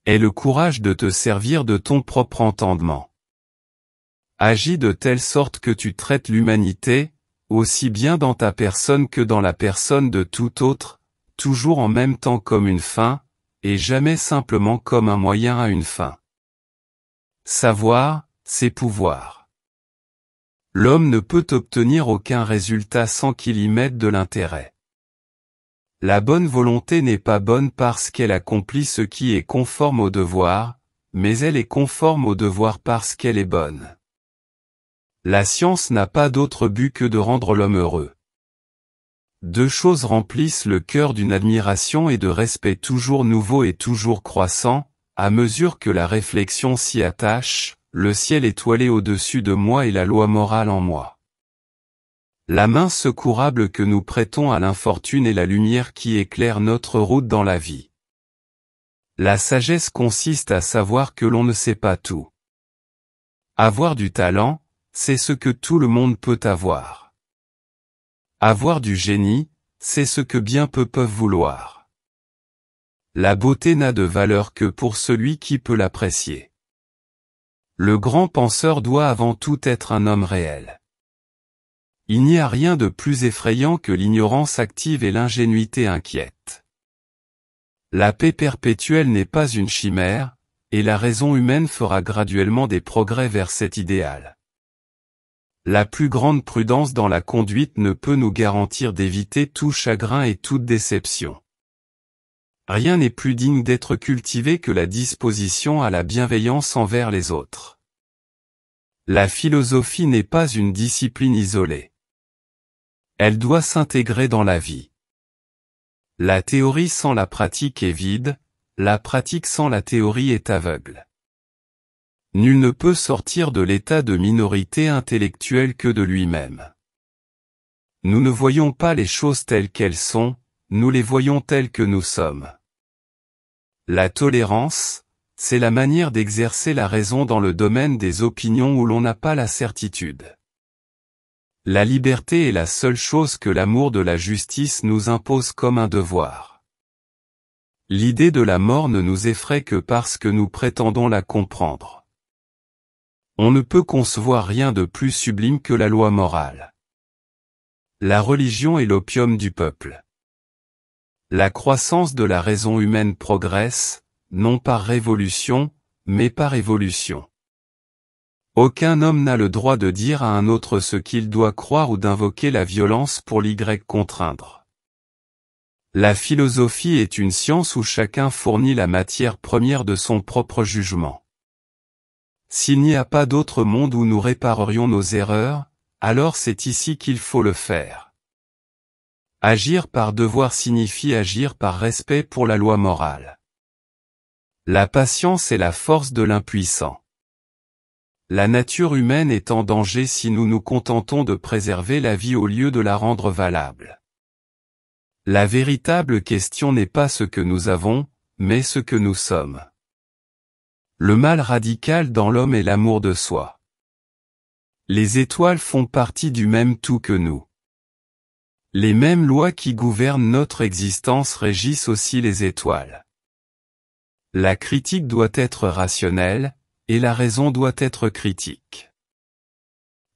Aie le courage de te servir de ton propre entendement. Agis de telle sorte que tu traites l'humanité, aussi bien dans ta personne que dans la personne de tout autre, toujours en même temps comme une fin, et jamais simplement comme un moyen à une fin. Savoir, c'est pouvoir. L'homme ne peut obtenir aucun résultat sans qu'il y mette de l'intérêt. La bonne volonté n'est pas bonne parce qu'elle accomplit ce qui est conforme au devoir, mais elle est conforme au devoir parce qu'elle est bonne. La science n'a pas d'autre but que de rendre l'homme heureux. Deux choses remplissent le cœur d'une admiration et de respect toujours nouveau et toujours croissant, à mesure que la réflexion s'y attache, le ciel étoilé au-dessus de moi et la loi morale en moi. La main secourable que nous prêtons à l'infortune est la lumière qui éclaire notre route dans la vie. La sagesse consiste à savoir que l'on ne sait pas tout. Avoir du talent, c'est ce que tout le monde peut avoir. Avoir du génie, c'est ce que bien peu peuvent vouloir. La beauté n'a de valeur que pour celui qui peut l'apprécier. Le grand penseur doit avant tout être un homme réel. Il n'y a rien de plus effrayant que l'ignorance active et l'ingénuité inquiète. La paix perpétuelle n'est pas une chimère, et la raison humaine fera graduellement des progrès vers cet idéal. La plus grande prudence dans la conduite ne peut nous garantir d'éviter tout chagrin et toute déception. Rien n'est plus digne d'être cultivé que la disposition à la bienveillance envers les autres. La philosophie n'est pas une discipline isolée. Elle doit s'intégrer dans la vie. La théorie sans la pratique est vide, la pratique sans la théorie est aveugle. Nul ne peut sortir de l'état de minorité intellectuelle que de lui-même. Nous ne voyons pas les choses telles qu'elles sont, nous les voyons telles que nous sommes. La tolérance, c'est la manière d'exercer la raison dans le domaine des opinions où l'on n'a pas la certitude. La liberté est la seule chose que l'amour de la justice nous impose comme un devoir. L'idée de la mort ne nous effraie que parce que nous prétendons la comprendre. On ne peut concevoir rien de plus sublime que la loi morale. La religion est l'opium du peuple. La croissance de la raison humaine progresse, non par révolution, mais par évolution. Aucun homme n'a le droit de dire à un autre ce qu'il doit croire ou d'invoquer la violence pour l'y contraindre. La philosophie est une science où chacun fournit la matière première de son propre jugement. S'il n'y a pas d'autre monde où nous réparerions nos erreurs, alors c'est ici qu'il faut le faire. Agir par devoir signifie agir par respect pour la loi morale. La patience est la force de l'impuissant. La nature humaine est en danger si nous nous contentons de préserver la vie au lieu de la rendre valable. La véritable question n'est pas ce que nous avons, mais ce que nous sommes. Le mal radical dans l'homme est l'amour de soi. Les étoiles font partie du même tout que nous. Les mêmes lois qui gouvernent notre existence régissent aussi les étoiles. La critique doit être rationnelle, et la raison doit être critique.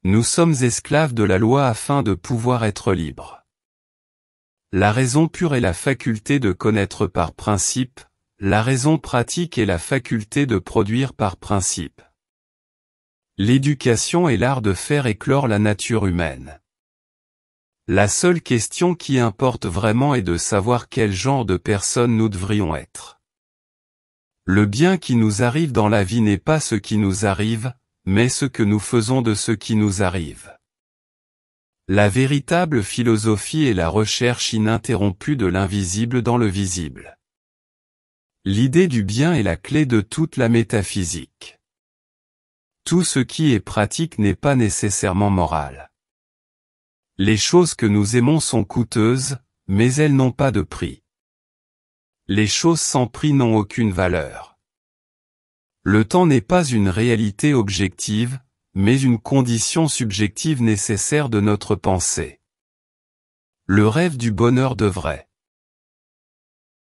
Nous sommes esclaves de la loi afin de pouvoir être libres. La raison pure est la faculté de connaître par principe, la raison pratique est la faculté de produire par principe. L'éducation est l'art de faire éclore la nature humaine. La seule question qui importe vraiment est de savoir quel genre de personne nous devrions être. Le bien qui nous arrive dans la vie n'est pas ce qui nous arrive, mais ce que nous faisons de ce qui nous arrive. La véritable philosophie est la recherche ininterrompue de l'invisible dans le visible. L'idée du bien est la clé de toute la métaphysique. Tout ce qui est pratique n'est pas nécessairement moral. Les choses que nous aimons sont coûteuses, mais elles n'ont pas de prix. Les choses sans prix n'ont aucune valeur. Le temps n'est pas une réalité objective, mais une condition subjective nécessaire de notre pensée. Le rêve du bonheur de vrai.